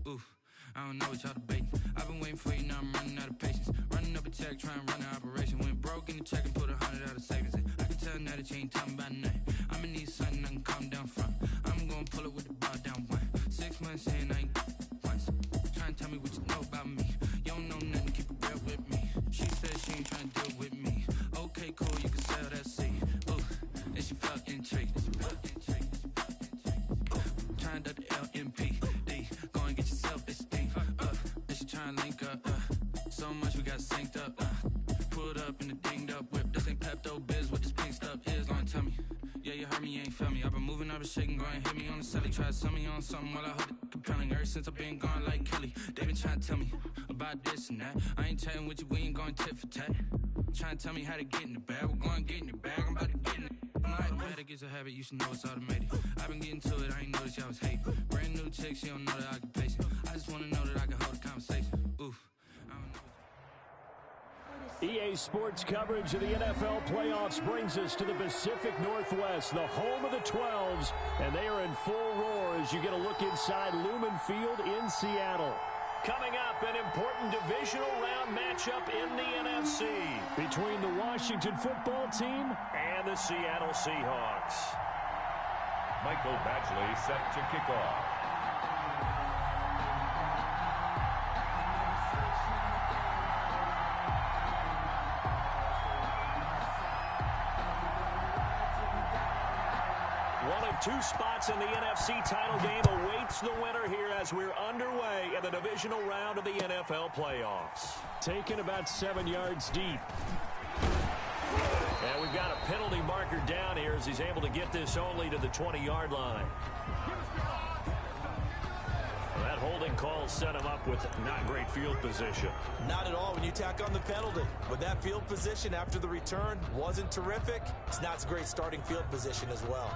Ooh, I don't know what y'all debating. I've been waiting for you, now I'm running out of patience. Running up a check, trying to run an operation. Went broke in the check and put 100 out of savings in. I can tell now that you ain't talking about nothing. I'ma need something I can calm down from. I'm gonna pull it with the bar down one. 6 months in, I ain't once. Trying to tell me what you know about me. You don't know nothing, keep it real with me. She said she ain't trying to deal with me. Okay, cool, you can sell that seed. Ooh, and she felt intrigued. Trying to the LMPD. Go and get your self-esteem. And she trying to link up. So much we got synced up. Pulled up in the dinged up whip. This ain't Pepto-Biz, what this pink stuff is. Long tell me. Yeah, you heard me, you ain't felt me. I've been moving up and shaking, go and hit me on the celly. Try to sell me on something while I hold it compelling. Ever since I've been gone like Kelly, they been trying to tell me about this and that. I ain't chatting with you, we ain't going tit for tat. Trying to tell me how to get in the bag. We're going to get in the bag, I'm about to get in it. I'm like, automatic is a habit, you should know it's automated. I've been getting to it, I ain't noticed y'all was hating. Brand new chick, she don't know the occupation. I just want to know that I can hold a conversation. Oof, I don't know. EA Sports coverage of the NFL playoffs brings us to the Pacific Northwest, the home of the 12s, and they are in full roar as you get a look inside Lumen Field in Seattle. Coming up, an important divisional round matchup in the NFC between the Washington football team and the Seattle Seahawks. Michael Badgley set to kick off. One of two spots in the NFC title game awaits the winner here as we're underway in the divisional round of the NFL playoffs. Taken about 7 yards deep. And we've got a penalty marker down here as he's able to get this only to the 20-yard line. That holding call set him up with not great field position. Not at all when you tack on the penalty. But that field position after the return wasn't terrific. It's not a great starting field position as well.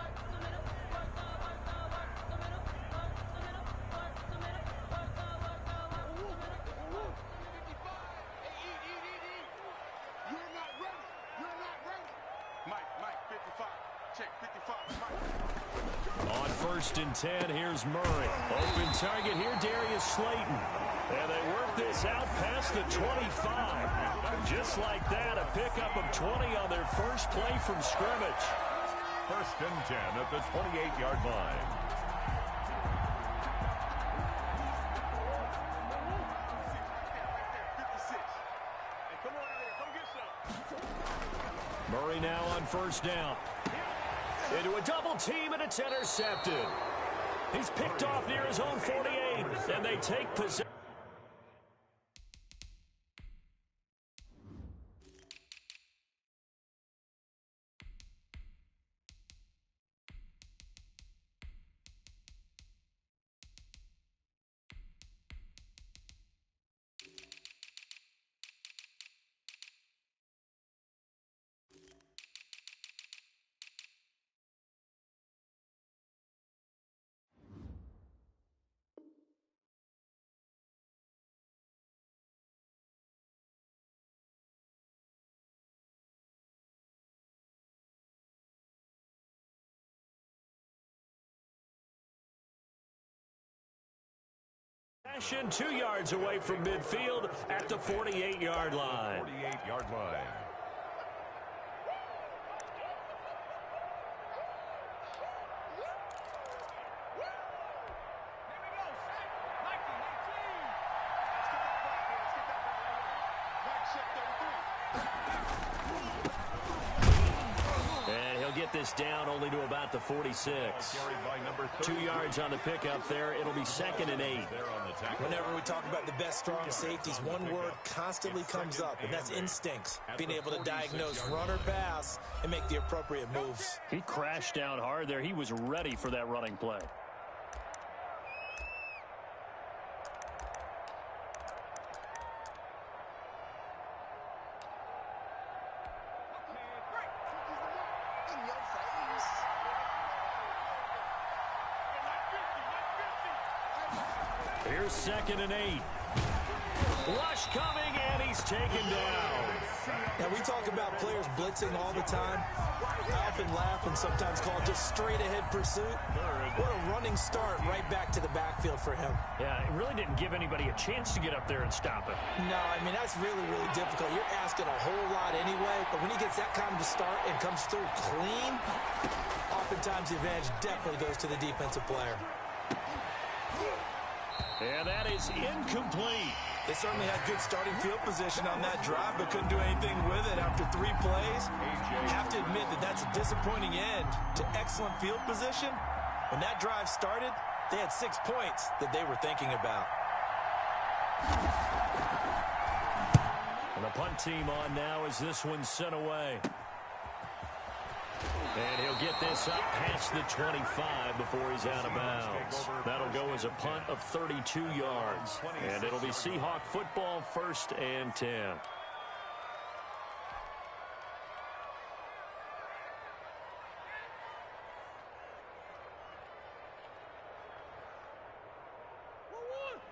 On 1st and 10, here's Murray. Open target here, Darius Slayton. And they work this out past the 25. Just like that, a pickup of 20 on their first play from scrimmage. 1st and 10 at the 28-yard line. Murray now on 1st down. Into a double team, and it's intercepted. He's picked off near his own 48, and they take possession. Possession 2 yards away from midfield at the 48-yard line. 48-yard line. Get this down only to about the 46. 2 yards on the pickup there. It'll be 2nd and 8. Whenever we talk about the best strong safeties, one word constantly comes up, and that's instincts. Being able to diagnose run or pass and make the appropriate moves. He crashed down hard there. He was ready for that running play. Here's 2nd and 8. Rush coming, and he's taken down. Now, we talk about players blitzing all the time. I often laugh and sometimes call it just straight-ahead pursuit. What a running start right back to the backfield for him. Yeah, it really didn't give anybody a chance to get up there and stop it. No, I mean, that's really, really difficult. You're asking a whole lot anyway, but when he gets that kind of a start and comes through clean, oftentimes the advantage definitely goes to the defensive player. And that is incomplete. They certainly had good starting field position on that drive, but couldn't do anything with it after 3 plays. Have to admit that that's a disappointing end to excellent field position. When that drive started, they had 6 points that they were thinking about. And the punt team on now as this one's sent away. And he'll get this up past the 25 before he's out of bounds. That'll go as a punt of 32 yards. And it'll be Seahawk football, 1st and 10.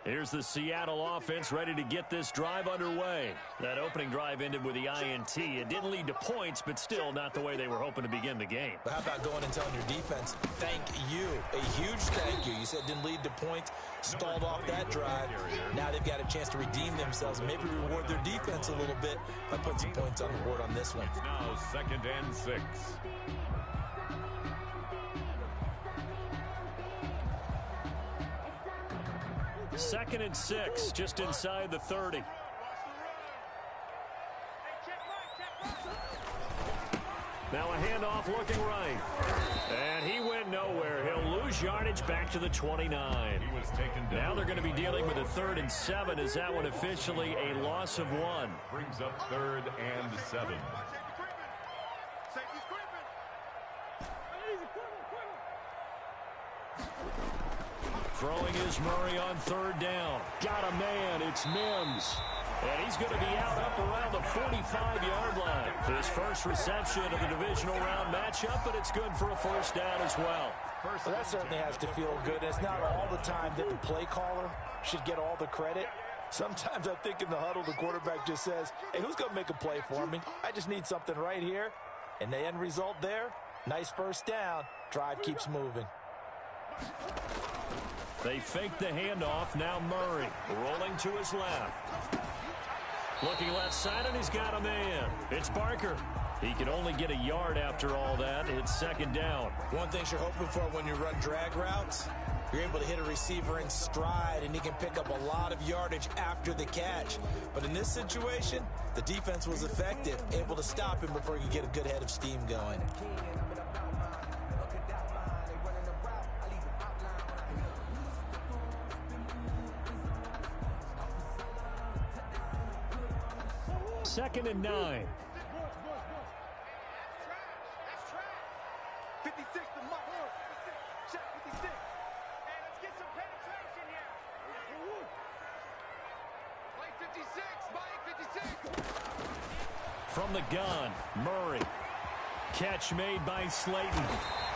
Here's the Seattle offense ready to get this drive underway. That opening drive ended with the INT. It didn't lead to points, but still not the way they were hoping to begin the game. But how about going and telling your defense, thank you, a huge thank you. You said it didn't lead to points, stalled off that drive. Now they've got a chance to redeem themselves, maybe reward their defense a little bit by putting some points on the board on this one. It's now 2nd and 6. Second and 6, just inside the 30. Now a handoff looking right. And he went nowhere. He'll lose yardage back to the 29. He was taken down. Now they're going to be dealing with a 3rd and 7. Is that one officially a loss of 1? Brings up 3rd and 7. Throwing is Murray on 3rd down. Got a man. It's Mims. And he's going to be out up around the 45-yard line. His first reception of the divisional round matchup, but it's good for a 1st down as well. Well, that certainly has to feel good. It's not all the time that the play caller should get all the credit. Sometimes I think in the huddle, the quarterback just says, hey, who's going to make a play for me? I just need something right here. And the end result there, nice 1st down. Drive keeps moving. They fake the handoff. Now Murray rolling to his left. Looking left side, and he's got a man. It's Barker. He can only get a yard after all that. It's 2nd down. One thing you're hoping for when you run drag routes, you're able to hit a receiver in stride, and he can pick up a lot of yardage after the catch. But in this situation, the defense was effective, able to stop him before he could get a good head of steam going. Second and 9. That's trash. 56 to Mike. Check 56. Hey, let's get some penetration here. Mike 56. Mike 56. From the gun, Murray. Catch made by Slayton.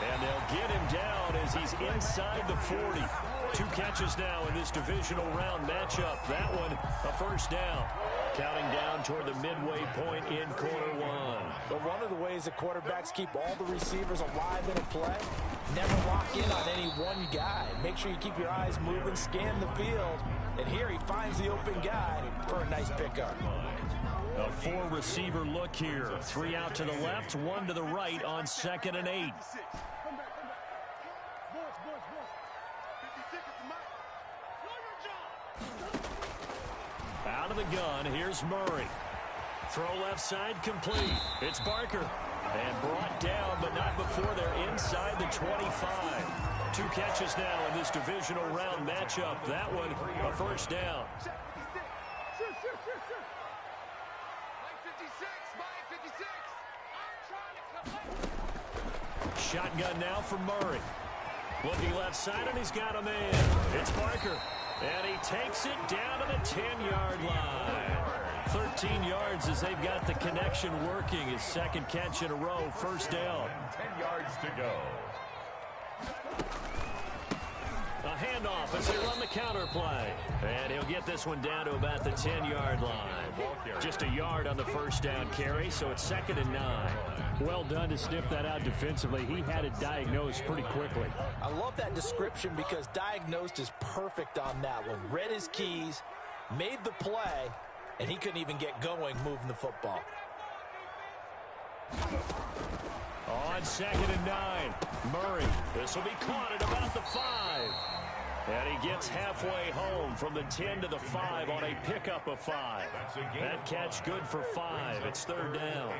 And they'll get him down as he's inside the 40. 2 catches now in this divisional round matchup. That one, a 1st down. Counting down toward the midway point in quarter 1. But one of the ways that quarterbacks keep all the receivers alive in a play, never lock in on any one guy. Make sure you keep your eyes moving, scan the field. And here he finds the open guy for a nice pickup. A 4-receiver look here. 3 out to the left, 1 to the right on 2nd and 8. Out of the gun, here's Murray. Throw left side complete. It's Barker. And brought down, but not before they're inside the 25. 2 catches now in this divisional round matchup. That one, a 1st down. Shotgun now from Murray. Looking left side, and he's got a man. It's Barker. And he takes it down to the 10-yard line. 13 yards as they've got the connection working. His 2nd catch in a row, 1st down. 10 yards to go. A handoff as they run the counter play. And he'll get this one down to about the 10-yard line. Just a yard on the first down carry, so it's 2nd and 9. Well done to sniff that out defensively. He had it diagnosed pretty quickly. I love that description because diagnosed is perfect on that one. Read his keys, made the play, and he couldn't even get going moving the football. On 2nd and 9, Murray. This will be caught at about the 5. And he gets halfway home from the 10 to the 5 on a pickup of 5. That catch good for 5. It's 3rd down.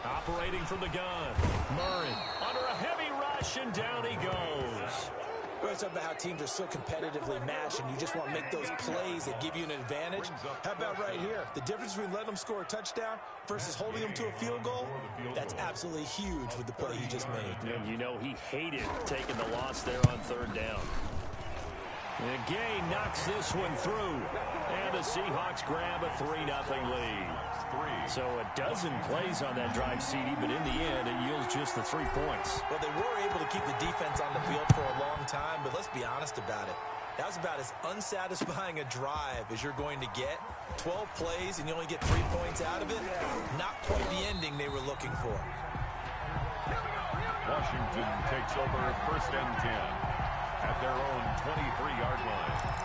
Operating from the gun, Murray under a heavy rush, and down he goes. We're talking about how teams are so competitively matched, and you just want to make those plays that give you an advantage. How about right here? The difference between letting them score a touchdown versus holding them to a field goal, that's absolutely huge with the play he just made. And you know he hated taking the loss there on 3rd down. And Gay knocks this one through, and the Seahawks grab a 3-0 lead. So a dozen plays on that drive, CD, but in the end, it yields just the 3 points. Well, they were able to keep the defense on the field for a long time, but let's be honest about it. That was about as unsatisfying a drive as you're going to get. 12 plays, and you only get 3 points out of it. Not quite the ending they were looking for. Washington takes over 1st and 10 at their own 23-yard line.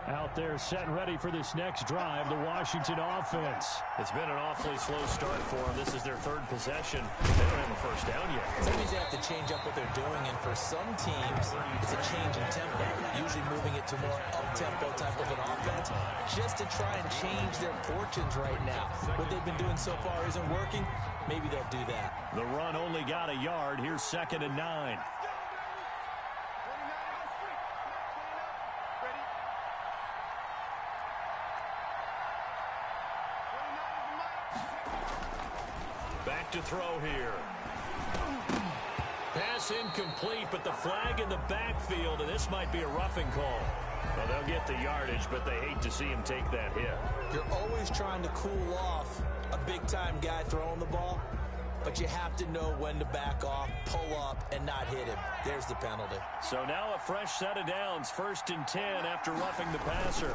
Out there set and ready for this next drive, the Washington offense. It's been an awfully slow start for them. This is their 3rd possession. They don't have a first down yet. That means they have to change up what they're doing, and for some teams, it's a change in tempo, usually moving it to more up-tempo type of an offense, just to try and change their fortunes right now. What they've been doing so far isn't working. Maybe they'll do that. The run only got a yard. Here's 2nd and 9. Back to throw here. Pass incomplete, but the flag in the backfield, and this might be a roughing call. Well, they'll get the yardage, but they hate to see him take that hit. You're always trying to cool off a big-time guy throwing the ball, but you have to know when to back off, pull up, and not hit him. There's the penalty. So now a fresh set of downs, 1st and 10 after roughing the passer.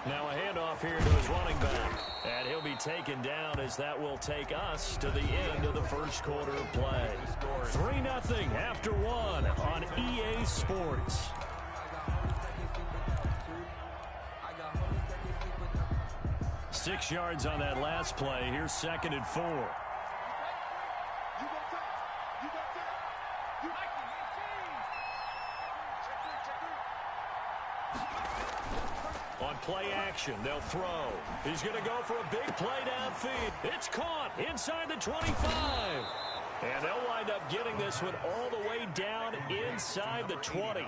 Now a handoff here to his running back. And he'll be taken down as that will take us to the end of the 1st quarter of play. 3-0 after 1 on EA Sports. Six yards on that last play. Here's 2nd and 4. On play action, they'll throw. He's going to go for a big play downfield. It's caught inside the 25. And they'll wind up getting this one all the way down inside the 20.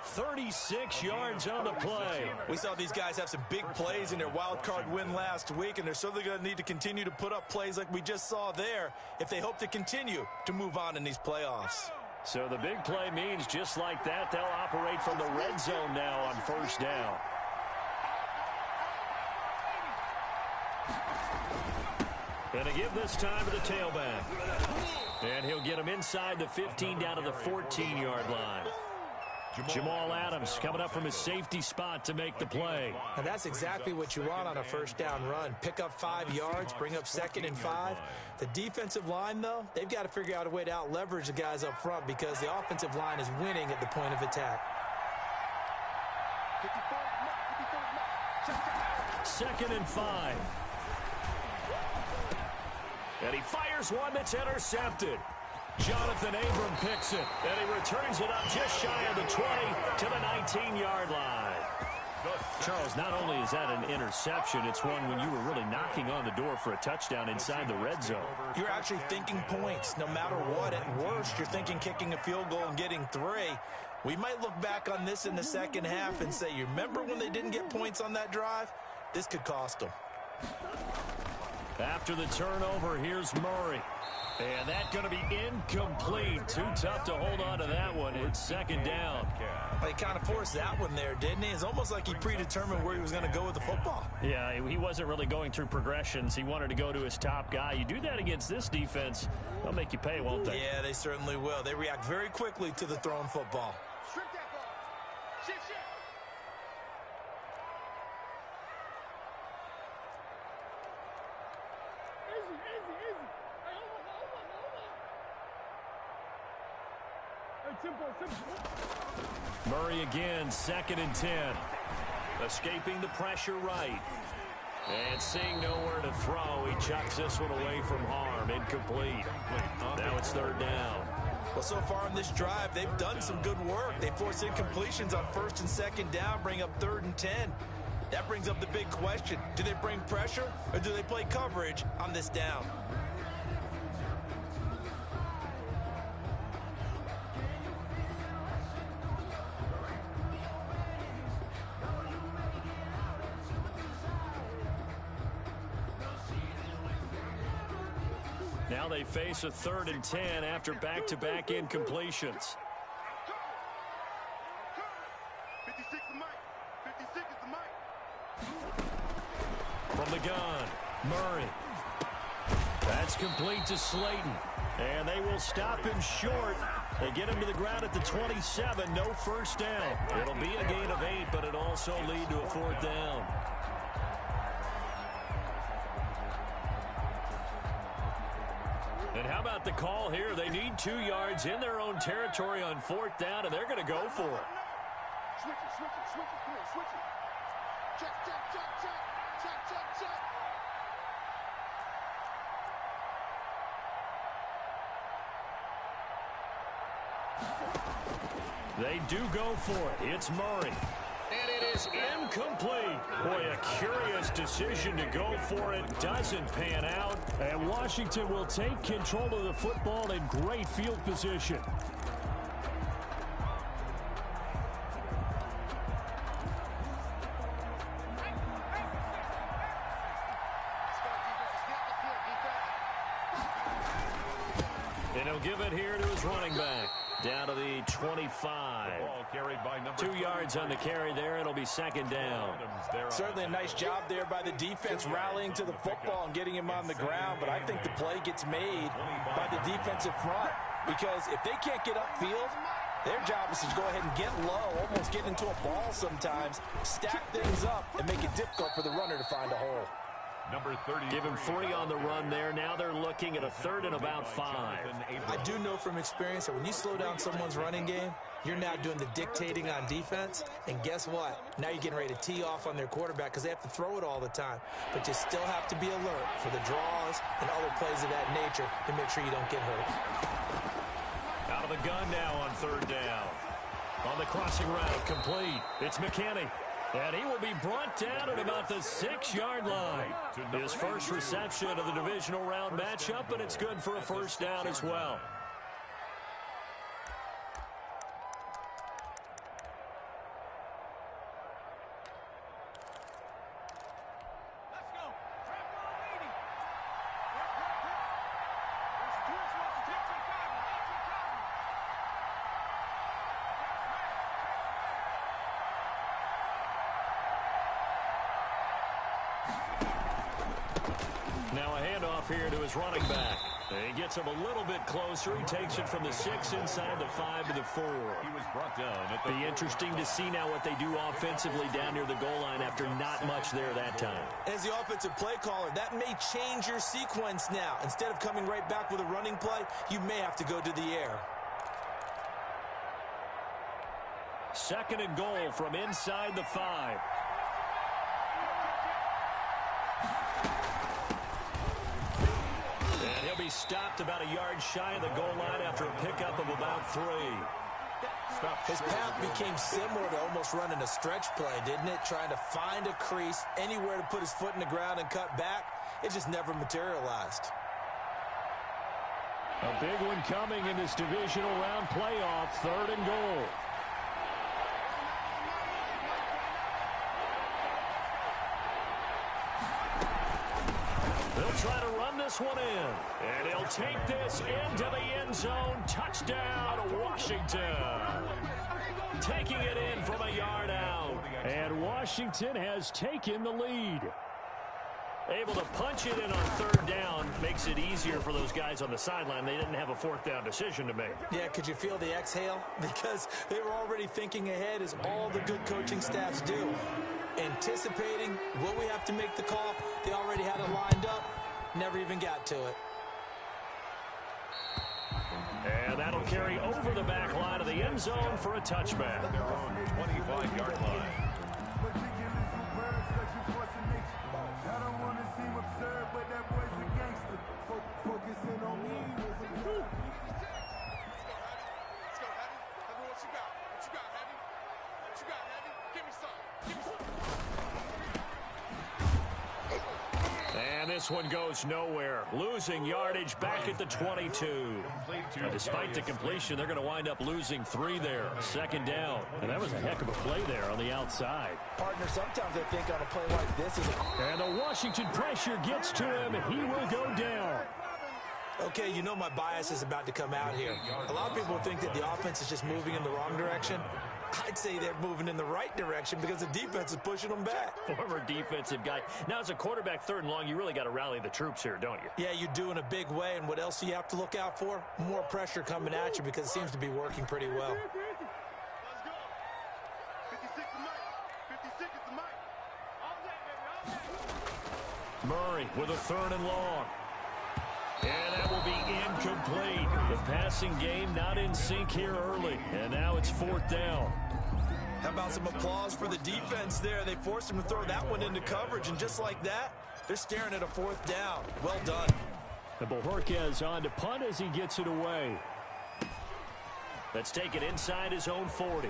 36 yards on the play. We saw these guys have some big plays in their wild card win last week, and they're certainly going to need to continue to put up plays like we just saw there if they hope to continue to move on in these playoffs. So the big play means just like that, they'll operate from the red zone now on 1st down. And to give this time to the tailback. And he'll get him inside the 15 down to the 14-yard line. Jamal Adams coming up from his safety spot to make the play. And that's exactly what you want on a 1st down run. Pick up 5 yards, bring up 2nd and 5. The defensive line, though, they've got to figure out a way to out-leverage the guys up front because the offensive line is winning at the point of attack. 2nd and 5. And he fires one that's intercepted. Jonathan Abram picks it, and he returns it up just shy of the 20 to the 19-yard line. Charles, not only is that an interception, it's one when you were really knocking on the door for a touchdown inside the red zone. You're actually thinking points. No matter what, at worst, you're thinking kicking a field goal and getting 3. We might look back on this in the second half and say, you remember when they didn't get points on that drive? This could cost them. After the turnover, here's Murray. And that's going to be incomplete. Too tough to hold on to that one. It's second down. He kind of forced that one there, didn't he? It's almost like he predetermined where he was going to go with the football. Yeah, he wasn't really going through progressions. He wanted to go to his top guy. You do that against this defense, they'll make you pay, won't they? Yeah, they certainly will. They react very quickly to the thrown football. Strip that ball. Shift. Easy. Hey, hold on. Hey, tempo. Murray again, 2nd and 10. Escaping the pressure right. And seeing nowhere to throw, he chucks this one away from harm. Incomplete. Now it's 3rd down. Well, so far in this drive, they've done some good work. They force incompletions on 1st and 2nd down, bring up 3rd and 10. That brings up the big question. Do they bring pressure or do they play coverage on this down? Now they face a 3rd and 10 after back-to-back incompletions. 56 is Mike. 56 is the Mike. From the gun, Murray. That's complete to Slayton. And they will stop him short. They get him to the ground at the 27. No first down. It'll be a gain of 8, but it'll also lead to a 4th down. And how about the call here? They need 2 yards in their own territory on 4th down, and they're going to go for it. Switch it. Come here, switch it. Check. They do go for it. It's Murray. And it is incomplete. Boy, a curious decision to go for it. Doesn't pan out. And Washington will take control of the football in great field position. And he'll give it here to his running back. Down to the 25. The ball carried by number 2 yards on the carry there. It'll be 2nd down. Certainly a nice job there by the defense rallying to the football and getting him on the ground, but I think the play gets made by the defensive front because if they can't get upfield, their job is to go ahead and get low, almost get into a ball sometimes, stack things up, and make it difficult for the runner to find a hole. Number 30. Give him 3 on the run there. Now they're looking at a 3rd and about 5. I do know from experience that when you slow down someone's running game, you're now doing the dictating on defense. And guess what? Now you're getting ready to tee off on their quarterback because they have to throw it all the time. But you still have to be alert for the draws and other plays of that nature to make sure you don't get hurt. Out of the gun now on 3rd down. On the crossing route, complete. It's McKinney. And he will be brought down at about the 6-yard line. His first reception of the divisional round matchup, and it's good for a 1st down as well. Let's go. Trap ball leading. There's Twitch wants to take some time. Now a handoff here to his running back. He gets him a little bit closer. He takes it from the 6 inside the 5 to the 4. He was brought down at the Be interesting to see now what they do offensively down near the goal line after not much there that time. As the offensive play caller, that may change your sequence now. Instead of coming right back with a running play, you may have to go to the air. 2nd and goal from inside the 5. And he'll be stopped about a yard shy of the goal line after a pickup of about 3. His path became similar to almost running a stretch play, didn't it? Trying to find a crease, anywhere to put his foot in the ground and cut back. It just never materialized. A big one coming in this divisional round playoff, 3rd and goal. They'll try to run this this one in. And he'll take this into the end zone. Touchdown, Washington. Taking it in from a yard out. And Washington has taken the lead. Able to punch it in on third down makes it easier for those guys on the sideline. They didn't have a fourth down decision to make. Yeah, could you feel the exhale? Because they were already thinking ahead, as all the good coaching staffs do. Anticipating, will we have to make the call? They already had it lined up. Never even got to it. And that'll carry over the back line of the end zone for a touchback. Their own 25-yard line. And this one goes nowhere. Losing yardage back at the 22. And despite the completion, they're going to wind up losing 3 there. Second down. And that was a heck of a play there on the outside. Partner, sometimes I think on a play like this is And the Washington pressure gets to him. He will go down. Okay, you know my bias is about to come out here. A lot of people think that the offense is just moving in the wrong direction. I'd say they're moving in the right direction because the defense is pushing them back. Former defensive guy. Now, as a quarterback, third and long, you really got to rally the troops here, don't you? Yeah, you do in a big way. And what else do you have to look out for? More pressure coming at you because it seems to be working pretty well. Let's go. 56 to Mike. 56 is the Mike. All day, baby. All day. Murray with a third and long. And that will be incomplete. The passing game not in sync here early. And now it's fourth down. How about some applause for the defense there? They forced him to throw that one into coverage, and just like that, they're staring at a fourth down. Well done. And Bojorquez on to punt as he gets it away. Let's take it inside his own 40.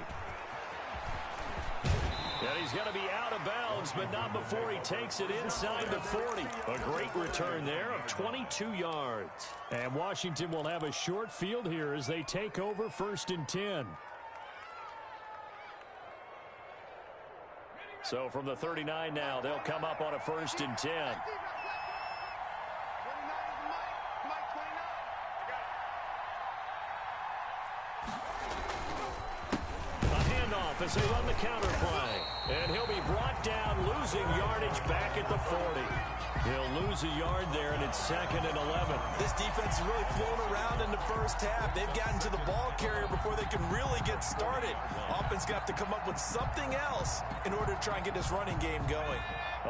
And he's going to be out of bounds, but not before he takes it inside the 40. A great return there of 22 yards. And Washington will have a short field here as they take over 1st and 10. So from the 39 now, they'll come up on a 1st and 10. As they run the counter play. And he'll be brought down, losing yardage back at the 40. He'll lose a yard there, and it's 2nd and 11. This defense has really flown around in the first half. They've gotten to the ball carrier before they can really get started. Offense going to have to come up with something else in order to try and get this running game going.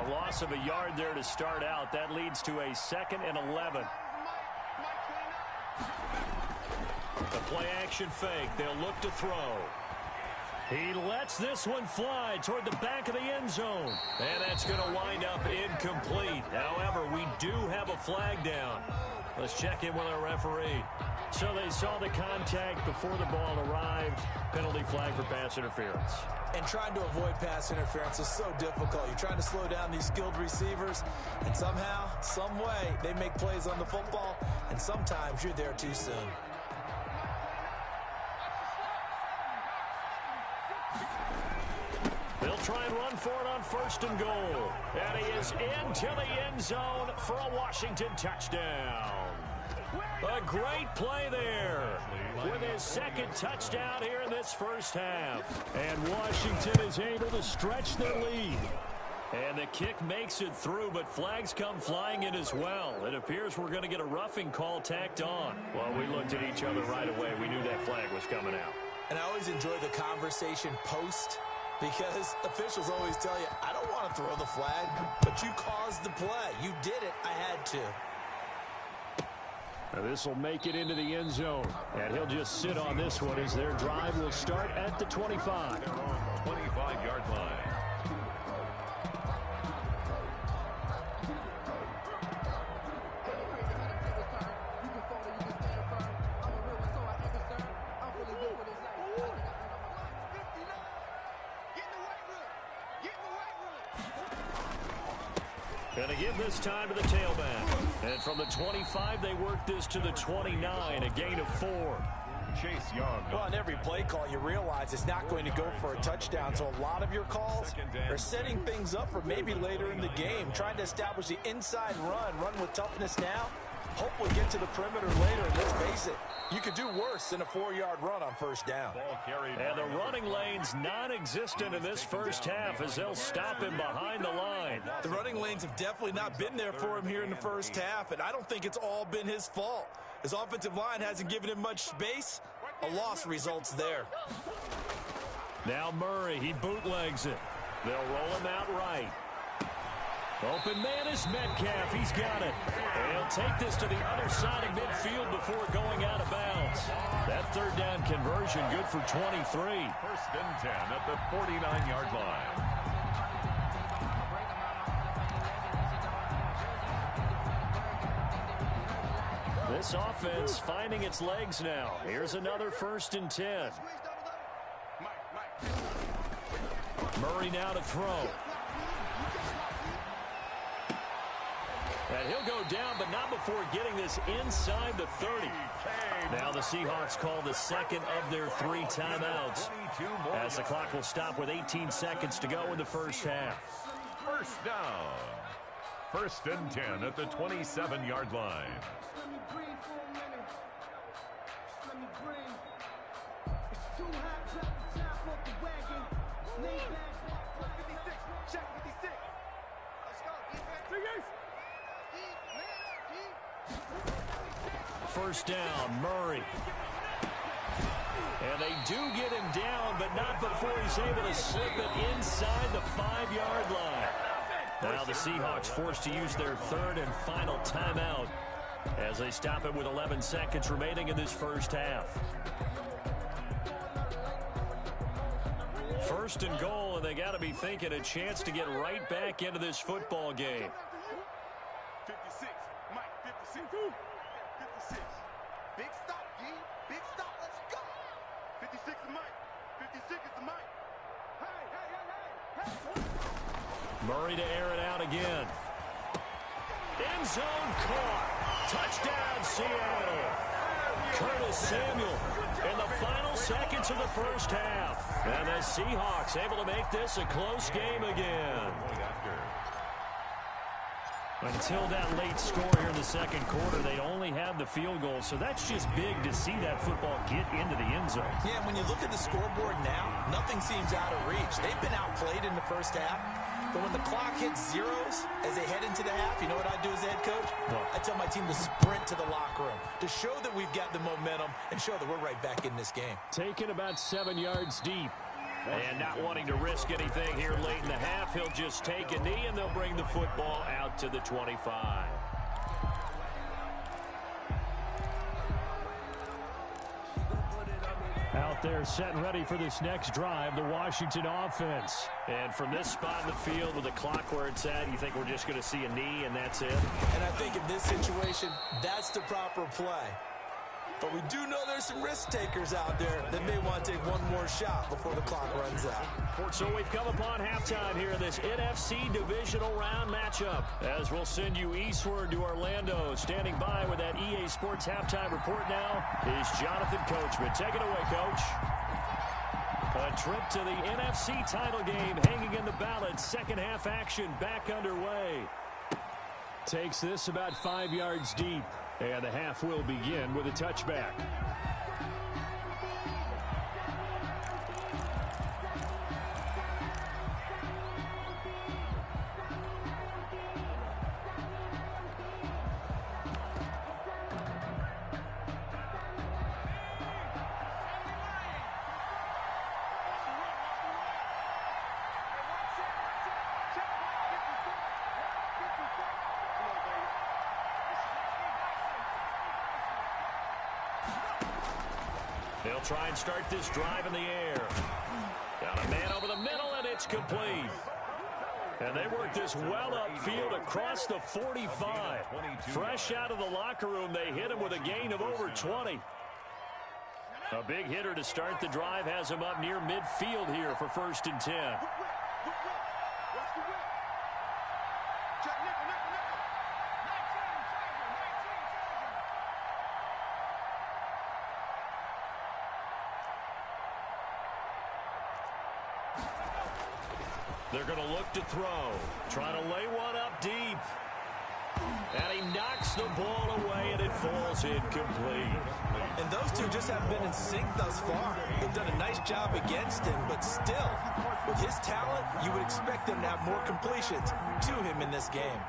A loss of a yard there to start out. That leads to a 2nd and 11. The play action fake. They'll look to throw. He lets this one fly toward the back of the end zone. And that's going to wind up incomplete. However, we do have a flag down. Let's check in with our referee. So they saw the contact before the ball arrived. Penalty flag for pass interference. And trying to avoid pass interference is so difficult. You're trying to slow down these skilled receivers, and somehow, some way, they make plays on the football, and sometimes you're there too soon. They'll try and run for it on 1st and goal. And he is into the end zone for a Washington touchdown. A great play there with his 2nd touchdown here in this first half. And Washington is able to stretch their lead. And the kick makes it through, but flags come flying in as well. It appears we're going to get a roughing call tacked on. Well, we looked at each other right away. We knew that flag was coming out. And I always enjoy the conversation post, because officials always tell you, I don't want to throw the flag, but you caused the play. You did it. I had to. Now this will make it into the end zone. And he'll just sit on this one as their drive will start at the 25. 25-yard line. Going to give this time to the tailback. And from the 25, they work this to the 29, a gain of 4. Chase Young. Well, on every play call, you realize it's not going to go for a touchdown. So a lot of your calls are setting things up for maybe later in the game, trying to establish the inside run with toughness now. Hopefully get to the perimeter later. And let's face it, you could do worse than a 4-yard run on first down. And the running lane's non-existent in this first half as they'll stop him behind the line. The running lanes have definitely not been there for him here in the first half, and I don't think it's all been his fault. His offensive line hasn't given him much space. A loss results there. Now Murray, he bootlegs it. They'll roll him out right. Open man is Metcalf. He's got it. And he'll take this to the other side of midfield before going out of bounds. That third down conversion good for 23. First and 10 at the 49-yard line. This offense finding its legs now. Here's another first and 10. Murray now to throw. And he'll go down, but not before getting this inside the 30. Now the Seahawks call the second of their 3 timeouts, as the clock will stop with 18 seconds to go in the first half. First down. First and 10 at the 27-yard line. First down, Murray. And they do get him down, but not before he's able to slip it inside the 5-yard line. Now the Seahawks forced to use their third and final timeout as they stop it with 11 seconds remaining in this first half. First and goal, and they got to be thinking a chance to get right back into this football game. 56, Mike, 56. 56. Big stop, D. Big stop. Let's go. 56 is Mike. 56 is the Mike. Hey. Murray to air it out again. End zone caught. Touchdown, Seattle. Curtis Samuel in the final seconds of the first half. And the Seahawks able to make this a close game again. Until that late score here in the second quarter, they only had the field goal, so that's just big to see that football get into the end zone. Yeah, when you look at the scoreboard now, nothing seems out of reach. They've been outplayed in the first half, but when the clock hits zeros as they head into the half, you know what I do as the head coach? I tell my team to sprint to the locker room to show that we've got the momentum and show that we're right back in this game. Taken about 7 yards deep. And not wanting to risk anything here late in the half, he'll just take a knee, and they'll bring the football out to the 25. Out there set and ready for this next drive, the Washington offense. And from this spot in the field with the clock where it's at, you think we're just going to see a knee and that's it? And I think in this situation, that's the proper play. But we do know there's some risk takers out there that may want to take one more shot before the clock runs out. So we've come upon halftime here in this NFC divisional round matchup. As we'll send you eastward to Orlando. Standing by with that EA Sports halftime report now is Jonathan Coachman. Take it away, Coach. A trip to the NFC title game hanging in the balance. Second half action back underway. Takes this about 5 yards deep. And the half will begin with a touchback. They'll try and start this drive in the air. Got a man over the middle, and it's complete. And they work this well upfield across the 45. Fresh out of the locker room, they hit him with a gain of over 20. A big hitter to start the drive has him up near midfield here for first and 10. They're going to look to throw. Trying to lay one up deep. And he knocks the ball away, and it falls incomplete. And those two just haven't been in sync thus far. They've done a nice job against him, but still, with his talent, you would expect them to have more completions to him in this game.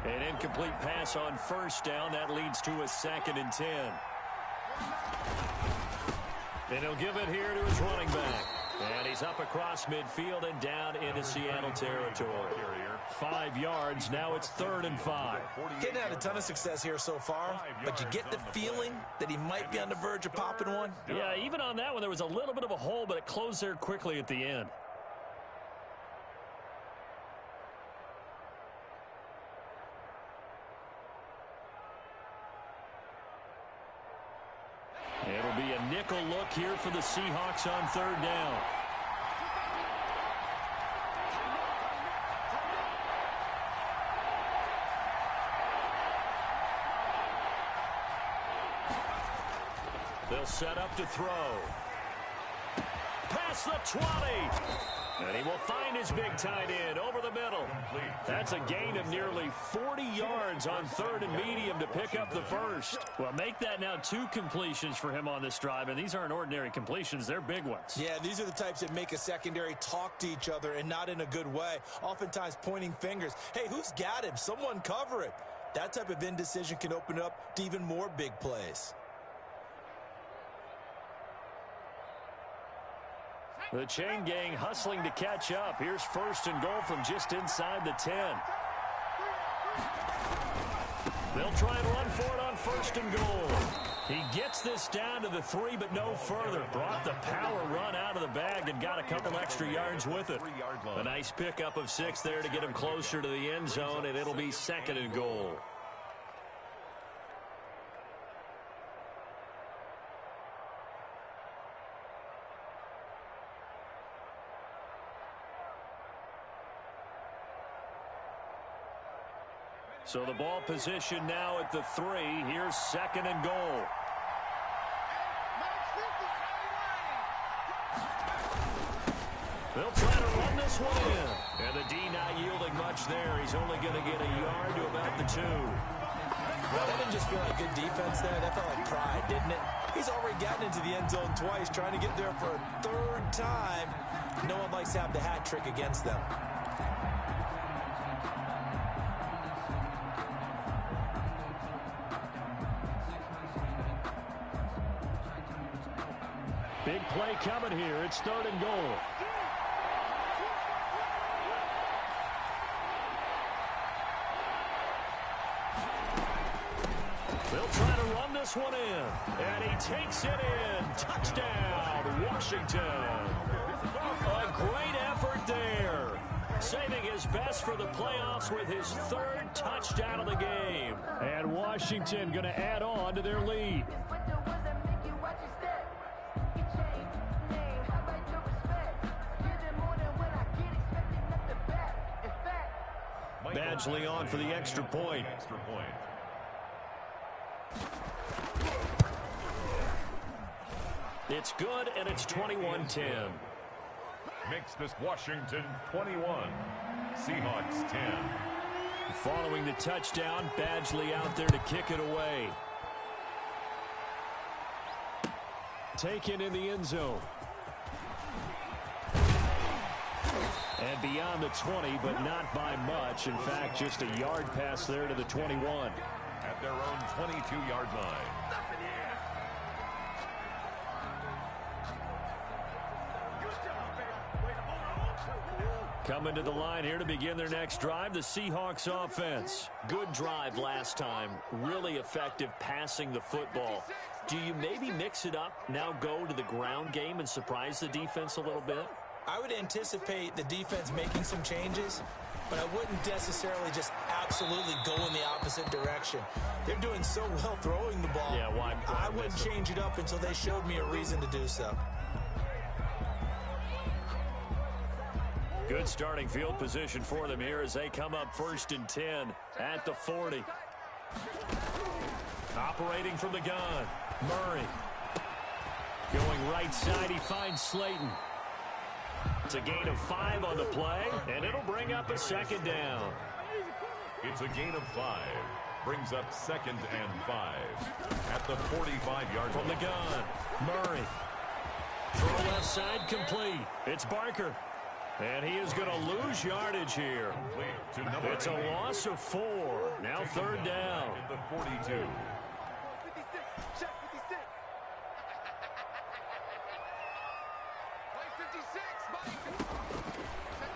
An incomplete pass on first down. That leads to a 2nd and 10. And he'll give it here to his running back. And he's up across midfield and down into Seattle territory. 5 yards. Now it's 3rd and 5. He hadn't had a ton of success here so far, but you get the feeling that he might be on the verge of popping one. Yeah, even on that one, there was a little bit of a hole, but it closed there quickly at the end. It'll be a nickel look here for the Seahawks on 3rd down. They'll set up to throw. Past the 20. And he will find his big tight end over the middle. That's a gain of nearly 40 yards on 3rd and medium to pick up the first. Well, make that now 2 completions for him on this drive, and these aren't ordinary completions. They're big ones. Yeah, these are the types that make a secondary talk to each other and not in a good way, oftentimes pointing fingers. Hey, who's got him? Someone cover it. That type of indecision can open up to even more big plays. The chain gang hustling to catch up. Here's 1st and goal from just inside the 10. They'll try and run for it on 1st and goal. He gets this down to the 3, but no further. Brought the power run out of the bag and got a couple extra yards with it. A nice pickup of 6 there to get him closer to the end zone, and it'll be 2nd and goal. So the ball position now at the 3. Here's 2nd and goal. They'll try to run this one in. And the D not yielding much there. He's only going to get a yard to about the 2. Well, that didn't just feel like good defense there. That felt like pride, didn't it? He's already gotten into the end zone twice, trying to get there for a 3rd time. No one likes to have the hat trick against them. Big play coming here. It's 3rd and goal. They'll try to run this one in. And he takes it in. Touchdown, Washington. A great effort there. Saving his best for the playoffs with his 3rd touchdown of the game. And Washington going to add on to their lead. Badgley on for the extra point. It's good, and it's 21-10. Makes this Washington 21. Seahawks 10. Following the touchdown, Badgley out there to kick it away. Taken in the end zone. And beyond the 20, but not by much. In fact, just a yard pass there to the 21. At their own 22-yard line. Coming to the line here to begin their next drive, the Seahawks offense. Good drive last time. Really effective passing the football. Do you maybe mix it up, now go to the ground game and surprise the defense a little bit? I would anticipate the defense making some changes, but I wouldn't necessarily just absolutely go in the opposite direction. They're doing so well throwing the ball. Yeah, why I wouldn't change it up until they showed me a reason to do so. Good starting field position for them here as they come up 1st and 10 at the 40. Operating from the gun, Murray. Going right side, he finds Slayton. It's a gain of 5 on the play, and it'll bring up a 2nd down. It's a gain of 5. Brings up 2nd and 5 at the 45-yard line. From the gun, Murray. Throw left side complete. It's Barker. And he is going to lose yardage here. It's a loss of 4. Now 3rd down. The 42.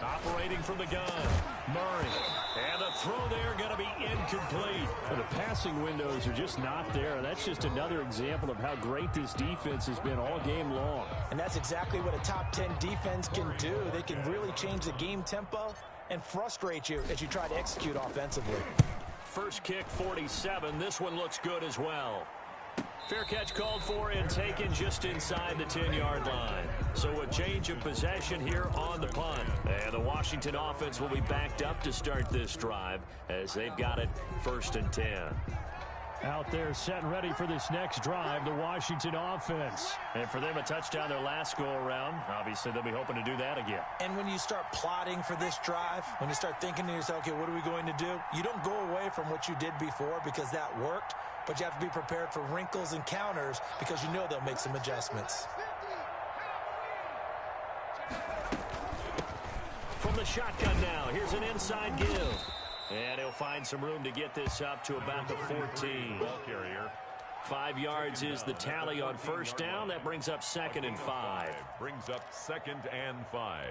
Operating from the gun, Murray. And the throw there going to be incomplete. Well, the passing windows are just not there. That's just another example of how great this defense has been all game long. And that's exactly what a top 10 defense can do. They can really change the game tempo and frustrate you as you try to execute offensively. First kick, 47. This one looks good as well. Fair catch called for and taken just inside the 10-yard line. So a change of possession here on the punt. And the Washington offense will be backed up to start this drive as they've got it 1st and 10. Out there set and ready for this next drive, the Washington offense. And for them, a touchdown their last go-around. Obviously, they'll be hoping to do that again. And when you start plotting for this drive, when you start thinking to yourself, okay, what are we going to do? You don't go away from what you did before because that worked, but you have to be prepared for wrinkles and counters because you know they'll make some adjustments. From the shotgun now, here's an inside give. And he'll find some room to get this up to about the 14. Ball carrier. 5 yards is the tally on 1st down. That brings up 2nd and 5. Brings up 2nd and 5.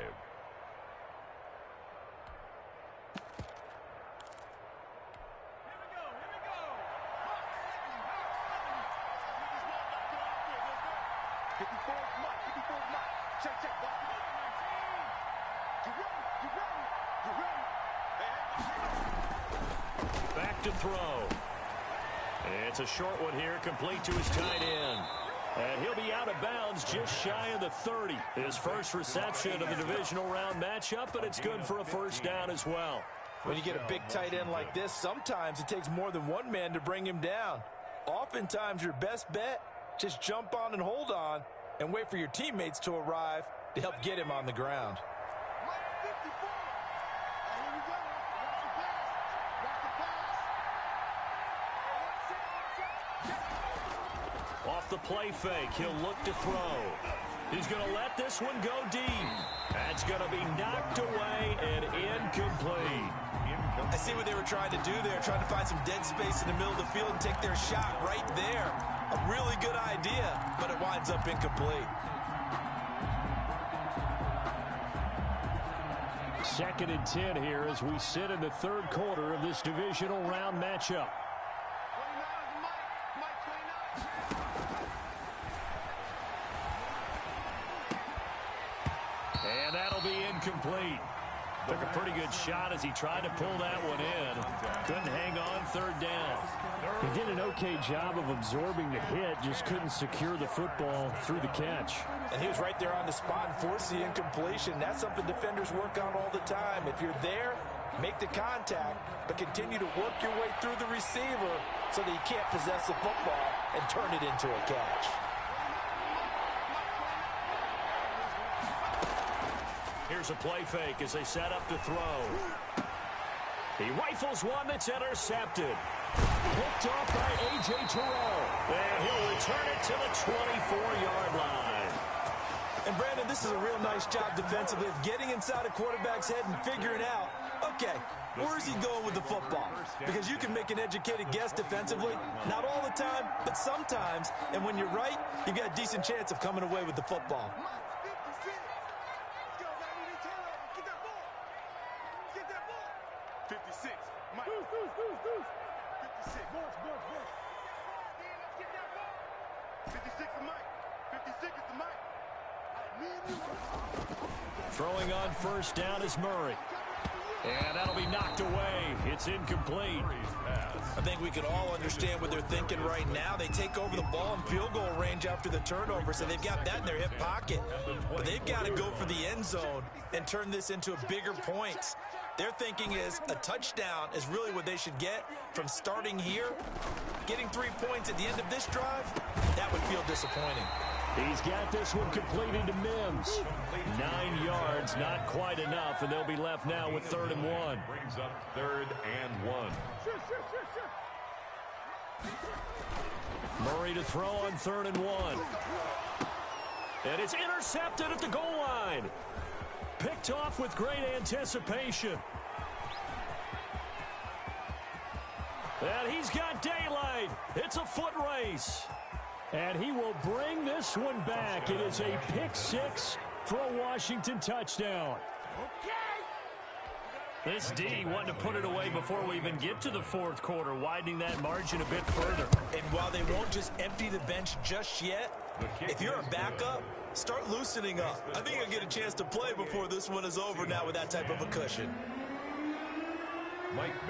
Back to throw. It's a short one here, complete to his tight end. And he'll be out of bounds just shy of the 30. His first reception of the divisional round matchup, but it's good for a 1st down as well. When you get a big tight end like this, sometimes it takes more than one man to bring him down. Oftentimes, your best bet, just jump on and hold on and wait for your teammates to arrive to help get him on the ground. Off the play fake, he'll look to throw. He's going to let this one go deep. That's going to be knocked away and incomplete. I see what they were trying to do there, trying to find some dead space in the middle of the field and take their shot right there. A really good idea, but it winds up incomplete. 2nd and 10 here as we sit in the 3rd quarter of this divisional round matchup. And that'll be incomplete. Took a pretty good shot as he tried to pull that one in. Couldn't hang on 3rd down. He did an okay job of absorbing the hit, just couldn't secure the football through the catch. And he was right there on the spot and forced the incompletion. That's something defenders work on all the time. If you're there, make the contact, but continue to work your way through the receiver so that you can't possess the football and turn it into a catch. Here's a play fake as they set up to throw. He rifles one that's intercepted. Picked off by A.J. Terrell. And he'll return it to the 24-yard line. And, Brandon, this is a real nice job defensively of getting inside a quarterback's head and figuring out, okay, where is he going with the football? Because you can make an educated guess defensively. Not all the time, but sometimes. And when you're right, you've got a decent chance of coming away with the football. Throwing on 1st down is Murray. And that'll be knocked away. It's It's incomplete. I think we can all understand what they're thinking right now. They take over the ball in field goal range after the turnover, so they've got that in their hip pocket. But they've got to go for the end zone and turn this into a bigger points. Their thinking is a touchdown is really what they should get from starting here. Getting 3 points at the end of this drive, that would feel disappointing. He's got this one completed to Mims. 9 yards, not quite enough, and they'll be left now with 3rd and 1. Brings up 3rd and 1. Murray to throw on 3rd and 1. And it's intercepted at the goal line. Picked off with great anticipation. And he's got daylight. It's a foot race. And he will bring this one back. It is a pick 6 for a Washington touchdown. This D wanted to put it away before we even get to the 4th quarter, widening that margin a bit further. And while they won't just empty the bench just yet, if you're a backup, start loosening up. I think you'll get a chance to play before this one is over now with that type of a cushion.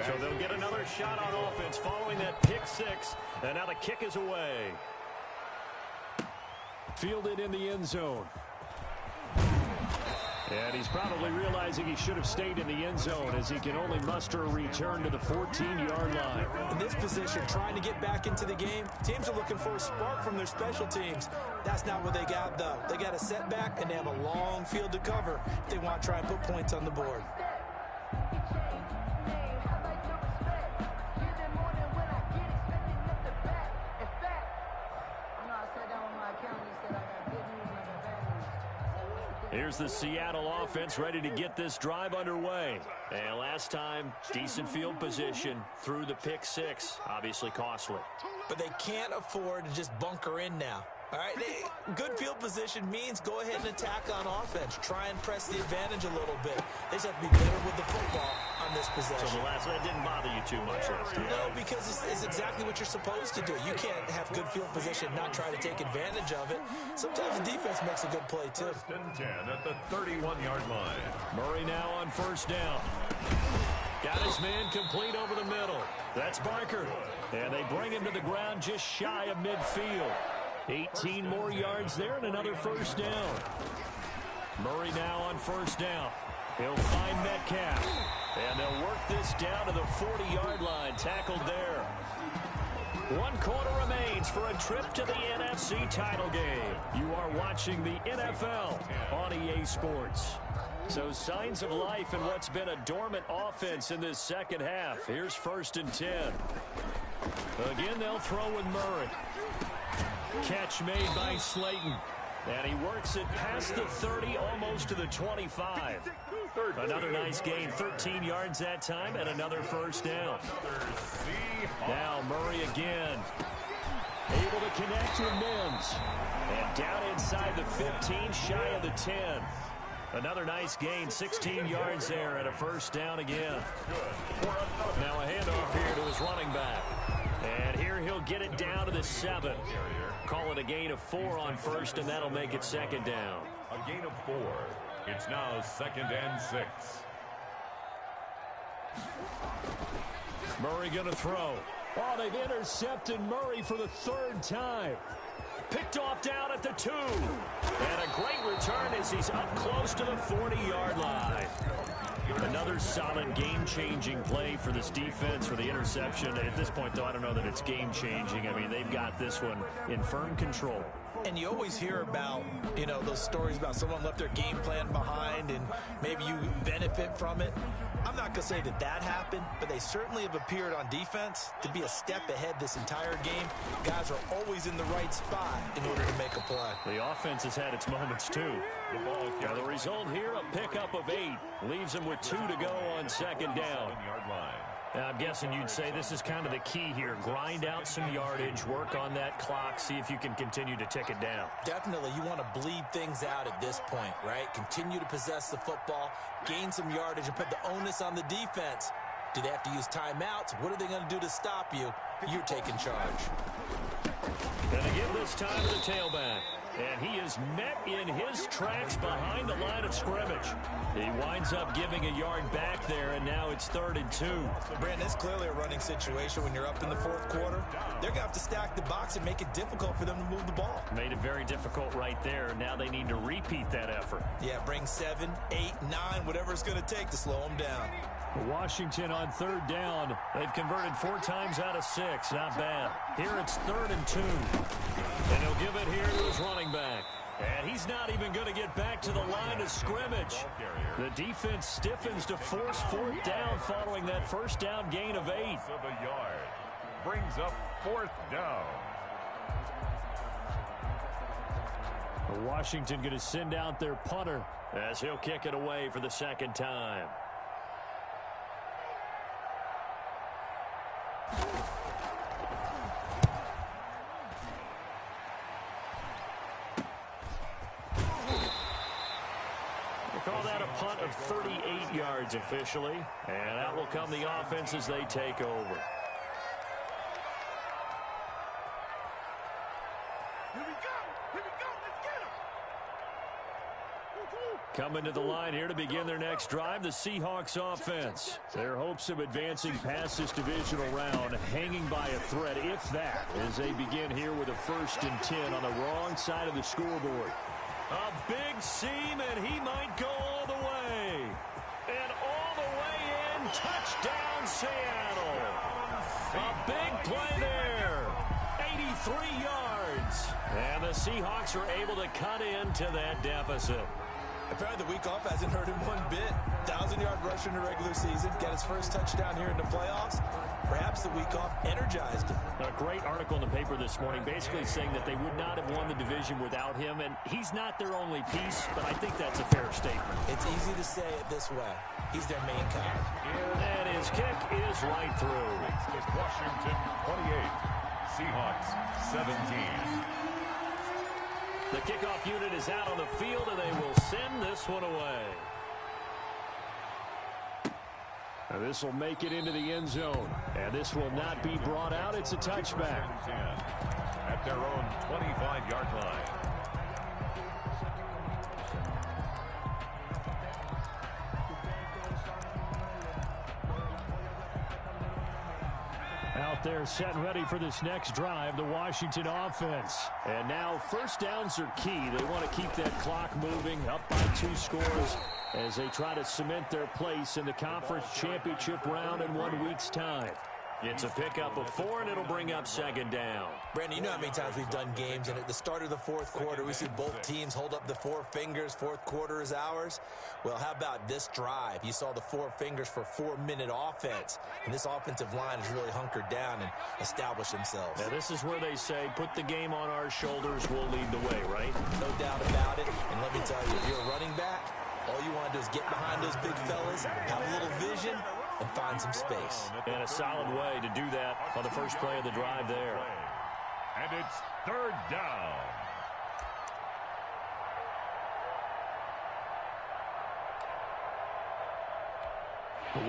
So they'll get another shot on offense following that pick 6, and now the kick is away. Fielded in the end zone. And he's probably realizing he should have stayed in the end zone as he can only muster a return to the 14-yard line. In this position, trying to get back into the game, teams are looking for a spark from their special teams. That's not what they got, though. They got a setback, and they have a long field to cover if they want to try and put points on the board. Here's the Seattle offense ready to get this drive underway. And last time, decent field position through the pick 6. Obviously costly. But they can't afford to just bunker in now. All right, good field position means go ahead and attack on offense. Try and press the advantage a little bit. They just have to be better with the football on this possession. So that didn't bother you too much last time? No, because it's exactly what you're supposed to do. You can't have good field position and not try to take advantage of it. Sometimes the defense makes a good play, too. 1st and 10 at the 31-yard line. Murray now on 1st down. Got his man complete over the middle. That's Barker. And they bring him to the ground just shy of midfield. 18 more yards there and another 1st down. Murray now on 1st down. He'll find Metcalf. And they'll work this down to the 40-yard line. Tackled there. 1 quarter remains for a trip to the NFC title game. You are watching the NFL on EA Sports. So signs of life in what's been a dormant offense in this second half. Here's 1st and 10. Again, they'll throw with Murray. Catch made by Slayton. And he works it past the 30, almost to the 25. Another nice gain, 13 yards that time, and another 1st down. Now Murray again. Able to connect with Mims. And down inside the 15, shy of the 10. Another nice gain, 16 yards there, and a 1st down again. Now a handoff here to his running back. And here he'll get it down to the 7. Call it a gain of 4 on 1st, and that'll make it 2nd down. A gain of 4. It's now 2nd and 6. Murray going to throw. Oh, they've intercepted Murray for the 3rd time. Picked off down at the 2. And a great return as he's up close to the 40-yard line. Another solid game-changing play for this defense for the interception. At this point, though, I don't know that it's game-changing. I mean, they've got this one in firm control. And you always hear about, those stories about someone left their game plan behind and maybe you benefit from it. I'm not going to say that happened, but they certainly have appeared on defense to be a step ahead this entire game. Guys are always in the right spot in order to make a play. The offense has had its moments, too. The result here, a pickup of 8. Leaves them with 2 to go on 2nd down. I'm guessing you'd say this is kind of the key here. Grind out some yardage, work on that clock, see if you can continue to tick it down. Definitely. You want to bleed things out at this point, right? Continue to possess the football, gain some yardage, and put the onus on the defense. Do they have to use timeouts? What are they going to do to stop you? You're taking charge. And they give this time to the tailback. And he is met in his tracks behind the line of scrimmage. He winds up giving a yard back there, and now it's 3rd and 2. Brandon, it's clearly a running situation when you're up in the 4th quarter. They're going to have to stack the box and make it difficult for them to move the ball. Made it very difficult right there. Now they need to repeat that effort. Yeah, bring 7, 8, 9, whatever it's going to take to slow them down. Washington on 3rd down. They've converted 4 times out of 6. Not bad. Here it's 3rd and 2. And he'll give it here to his running back. And he's not even going to get back to the line of scrimmage. The defense stiffens to force 4th down following that first down gain of 8. Of a yard. Brings up 4th down. Washington going to send out their punter as he'll kick it away for the 2nd time. Call that a punt of 38 yards officially. And out will come the offense as they take over. Here we go. Let's get him. Coming to the line here to begin their next drive, the Seahawks offense. Their hopes of advancing past this divisional round hanging by a thread, if that, as they begin here with a 1st and 10 on the wrong side of the scoreboard. A big seam, and he might go all the way. And all the way in, touchdown Seattle. A big play there. 83 yards. And the Seahawks are able to cut into that deficit. Apparently the week off hasn't hurt him one bit. 1,000-yard rusher in the regular season. Got his first touchdown here in the playoffs. Perhaps the week off energized him. A great article in the paper this morning basically saying that they would not have won the division without him. And he's not their only piece, but I think that's a fair statement. It's easy to say it this way. He's their main guy. And his kick is right through. Washington 28. Seahawks 17. The kickoff unit is out on the field, and they will send this one away. Now this will make it into the end zone, and this will not be brought out. It's a touchback. At their own 25-yard line. Out there set and ready for this next drive, the Washington offense. And now 1st downs are key. They want to keep that clock moving up by 2 scores as they try to cement their place in the conference championship round in 1 week's time. It's a pickup of 4, and it'll bring up 2nd down. Brandon, you know how many times we've done games, and at the start of the 4th quarter, we see both teams hold up the 4 fingers. 4th quarter is ours. Well, how about this drive? You saw the 4 fingers for 4-minute offense, and this offensive line has really hunkered down and established themselves. Now, this is where they say, put the game on our shoulders, we'll lead the way, right? No doubt about it, and let me tell you, if you're a running back, all you want to do is get behind those big fellas, have a little vision, and find some space. And a solid way to do that on the first play of the drive there. And it's 3rd down.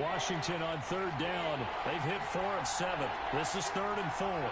Washington on 3rd down. They've hit 4 of 7. This is 3rd and 4.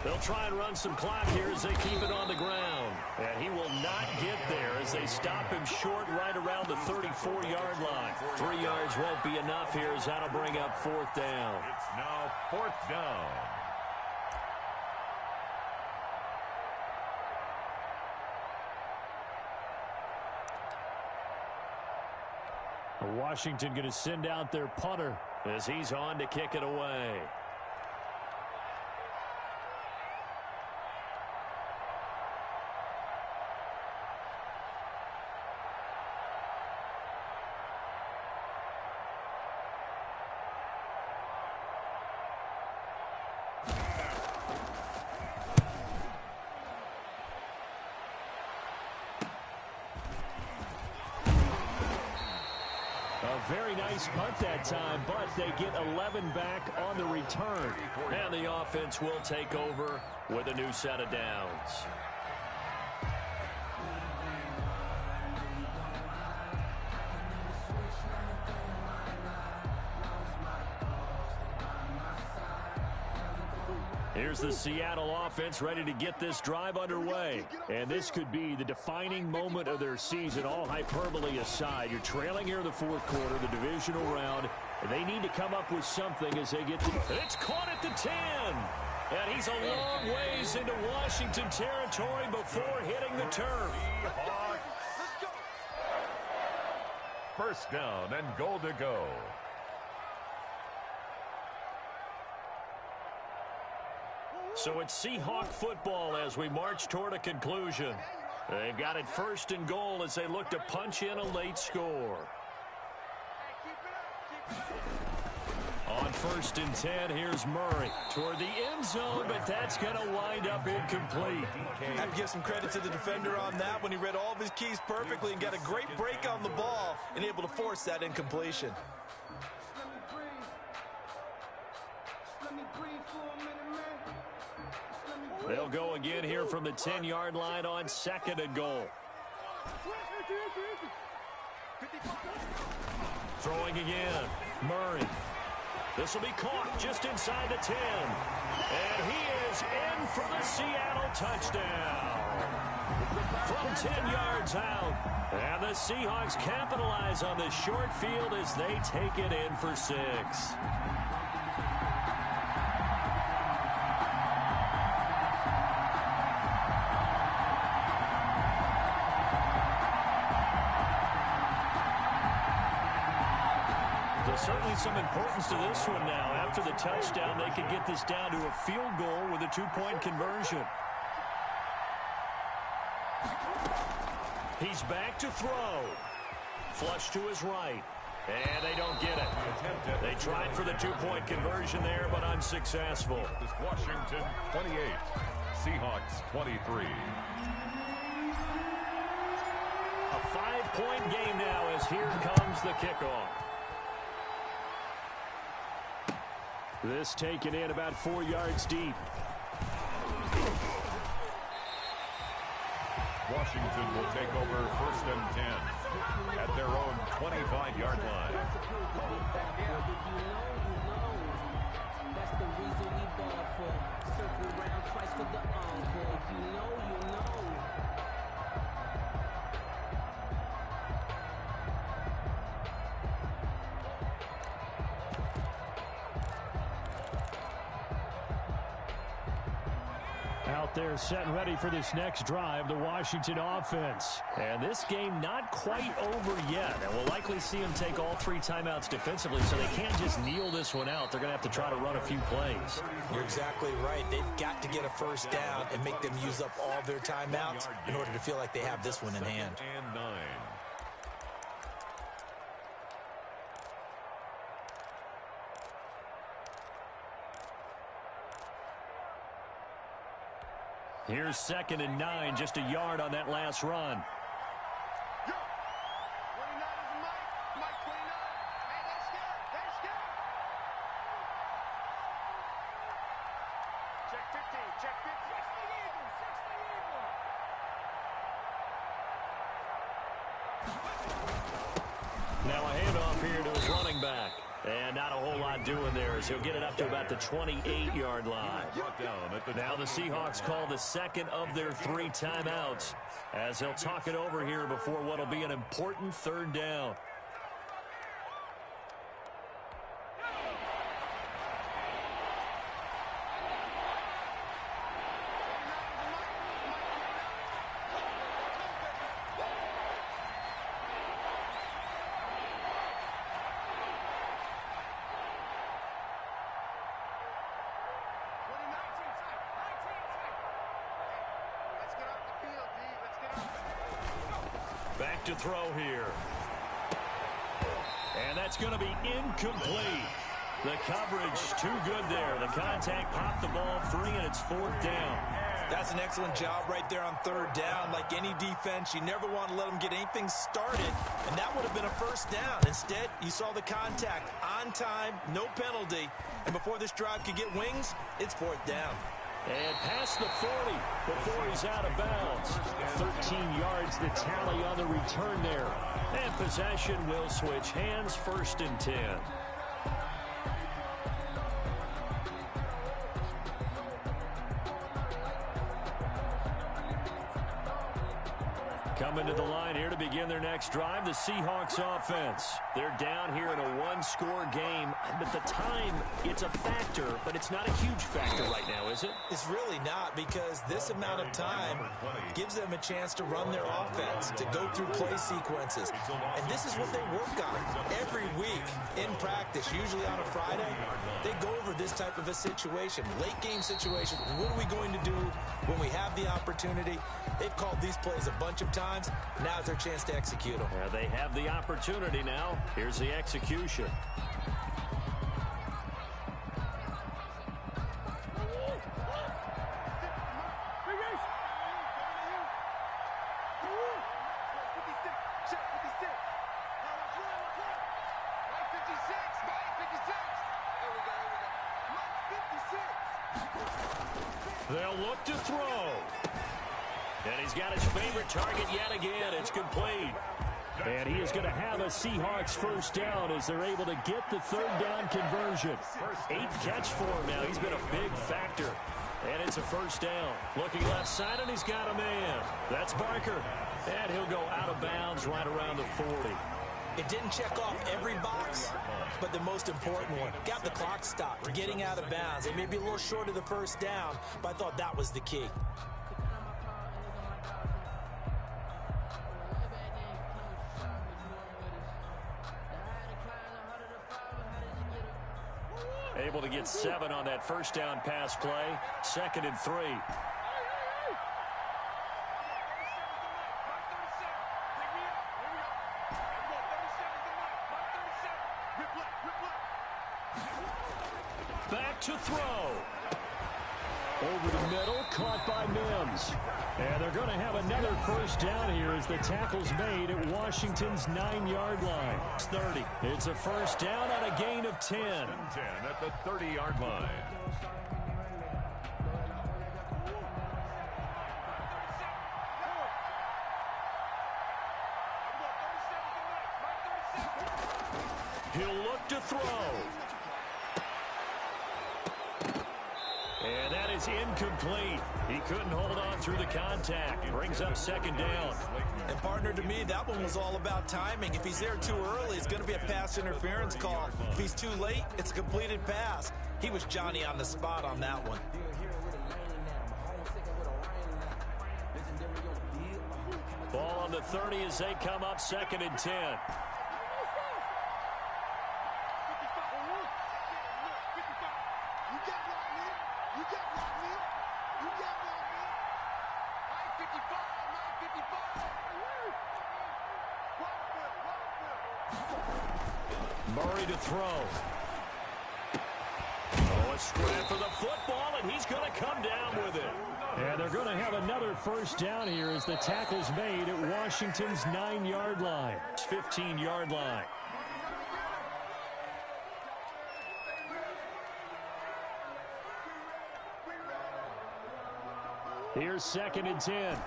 They'll try and run some clock here as they keep it on the ground. And he will not get there as they stop him short right around the 34-yard line. 3 yards won't be enough here as that'll bring up 4th down. It's now 4th down. Washington going to send out their punter as he's on to kick it away. Very nice punt that time, but they get 11 back on the return. And the offense will take over with a new set of downs. Here's the Seattle offense ready to get this drive underway. And this could be the defining moment of their season, all hyperbole aside. You're trailing here in the fourth quarter, the divisional round, and they need to come up with something as they get to... It's caught at the 10. And he's a long ways into Washington territory before hitting the turf. First down and goal to go. So it's Seahawk football as we march toward a conclusion. They've got it first and goal as they look to punch in a late score. On first and 10, here's Murray toward the end zone, but that's going to wind up incomplete. I have to give some credit to the defender on that when he read all of his keys perfectly and got a great break on the ball and able to force that incompletion. They'll go again here from the 10-yard line on second and goal. Throwing again, Murray. This will be caught just inside the 10. And he is in for the Seattle touchdown. From 10 yards out. And the Seahawks capitalize on the short field as they take it in for 6. Certainly some importance to this one now. After the touchdown, they could get this down to a field goal with a 2-point conversion. He's back to throw. Flush to his right. And they don't get it. They tried for the 2-point conversion there, but unsuccessful. Washington 28, Seahawks 23. A 5-point game now as here comes the kickoff. This taken in about 4 yards deep. Washington will take over first and 10 at their own 25-yard line. That's the reason we ball for. Circle around twice for the encore. If you know, you know. Out there set and ready for this next drive, the Washington offense. And this game not quite over yet. And we'll likely see them take all 3 timeouts defensively, so they can't just kneel this one out. They're going to have to try to run a few plays. You're exactly right. They've got to get a first down and make them use up all their timeouts in order to feel like they have this one in hand. And 9. Here's second and 9, just a yard on that last run. Now a handoff here to his running back. And not a whole lot doing there as he'll get it up to about the 28-yard line. Now the Seahawks call the second of their 3 timeouts as they'll talk it over here before what will be an important third down. Back to throw here. And that's going to be incomplete. The coverage too good there. The contact popped the ball free, and it's 4th down. That's an excellent job right there on third down. Like any defense, you never want to let them get anything started, and that would have been a first down. Instead, you saw the contact on time, no penalty, and before this drive could get wings, it's fourth down. And past the 40 before he's out of bounds. 13 yards the tally on the return there. And possession will switch hands, first and 10. Coming to the line here to begin their next drive, the Seahawks offense. They're down here in a one-score game, but the time, it's a factor, but it's not a huge factor right now, is it? It's really not, because this amount of time gives them a chance to run their offense, to go through play sequences. And this is what they work on every week in practice, usually on a Friday. They go over this type of a situation, late-game situation. What are we going to do when we have the opportunity? They've called these plays a bunch of times. Now's their chance to execute them. They have the opportunity now. Here's the execution. They'll look to throw. And he's got his favorite target yet again. It's complete. And he is going to have a Seahawks first down as they're able to get the third down conversion. 8th catch for him now. He's been a big factor. And it's a first down. Looking left side, and he's got a man. That's Barker. And he'll go out of bounds right around the 40. It didn't check off every box, but the most important one. Got the clock stopped, getting out of bounds. They may be a little short of the first down, but I thought that was the key. Able to get 7 on that first down pass play. 2nd and 3. Back to throw. Over the middle, caught by Mims. And they're going to have another first down here as the tackle's made at Washington's 9-yard line. It's 30. It's a first down on a gain of 10. 10 at the 30-yard line. He'll look to throw. And that is incomplete. He couldn't hold on through the contact. Brings up 2nd down. And partner, to me, that one was all about timing. If he's there too early, it's going to be a pass interference call. If he's too late, it's a completed pass. He was Johnny on the spot on that one. Ball on the 30 as they come up 2nd and 10. Murray to throw. Oh, a scrap for the football, and he's going to come down with it. And they're going to have another first down here as the tackle's made at Washington's 9-yard line. 15-yard line. Here's 2nd and 10.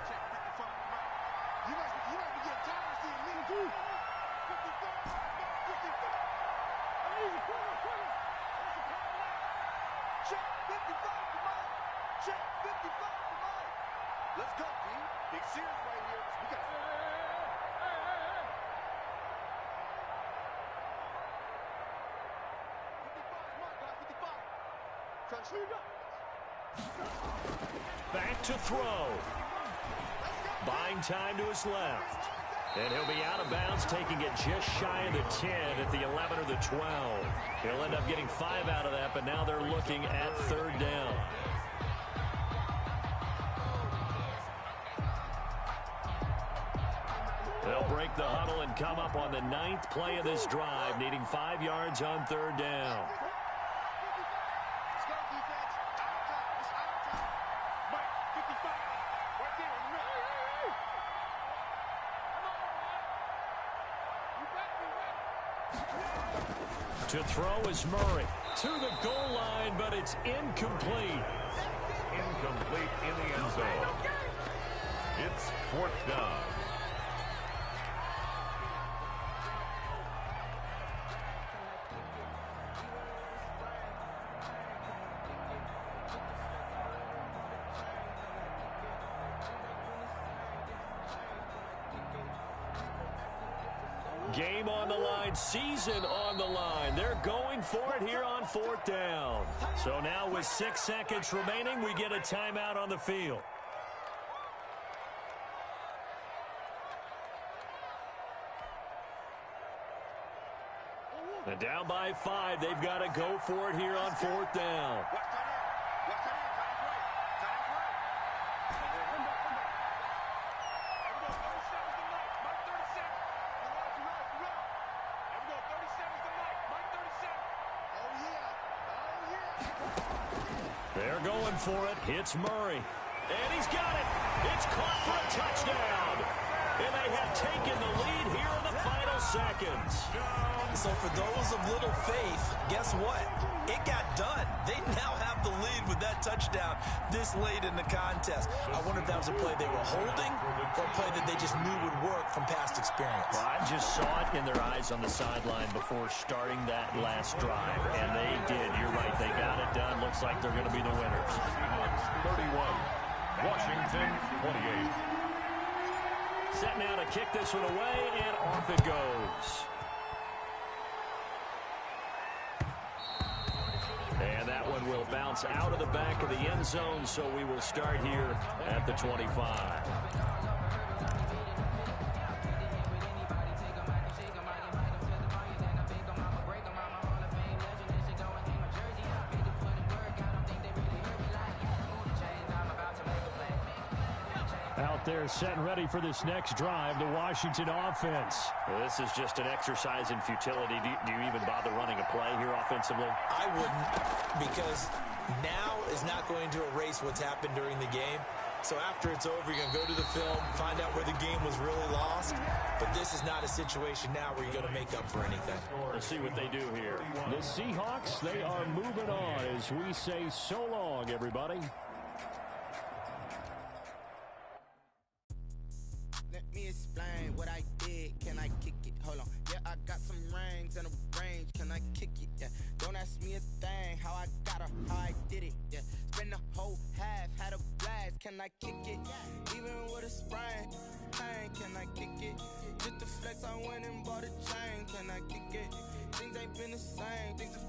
Let's go, D. Big series right here. We got Back to throw. Buying time to his left. And he'll be out of bounds, taking it just shy of the 10 at the 11 or the 12. He'll end up getting 5 out of that, but now they're looking at 3rd down. They'll break the huddle and come up on the 9th play of this drive, needing 5 yards on 3rd down. Let's go, defense. Out of time. It's out of time. Mike, 55. To throw is Murray. To the goal line, but it's incomplete. Incomplete in the end zone. It's 4th down. Game on the line, season on the line. They're going for it here on 4th down. So now with 6 seconds remaining, we get a timeout on the field. And down by 5, they've got to go for it here on 4th down. They're going for it. It's Murray. And he's got it. It's caught for a touchdown. And they have taken the lead here in the final seconds. So for those of little faith, guess what? It got done. They now have the lead with that touchdown this late in the contest. I wonder if that was a play they were holding or a play that they just knew would work from past experience. Well, I just saw it in their eyes on the sideline before starting that last drive, and they did. You're right. They got it done. Looks like they're going to be the winners. 31, Washington 28. Set now to kick this one away, and off it goes. And that one will bounce out of the back of the end zone, so we will start here at the 25. Out there set and ready for this next drive, the Washington offense. Well, this is just an exercise in futility. Do you even bother running a play here offensively? I wouldn't, because now is not going to erase what's happened during the game. So after it's over, you're going to go to the film, find out where the game was really lost. But this is not a situation now where you're going to make up for anything. Let's see what they do here. The Seahawks, they are moving on as we say so long, everybody. Let me explain what I did. Can I kick it? Hold on. Yeah, I got some rings and a range. Can I kick it? Yeah. Don't ask me a thing. How I got her, how I did it. Yeah. Spend the whole half, had a blast. Can I kick it? Even with a sprain. Pain, can I kick it? Just to flex, I went and bought a chain. Can I kick it? Things ain't been the same. Things have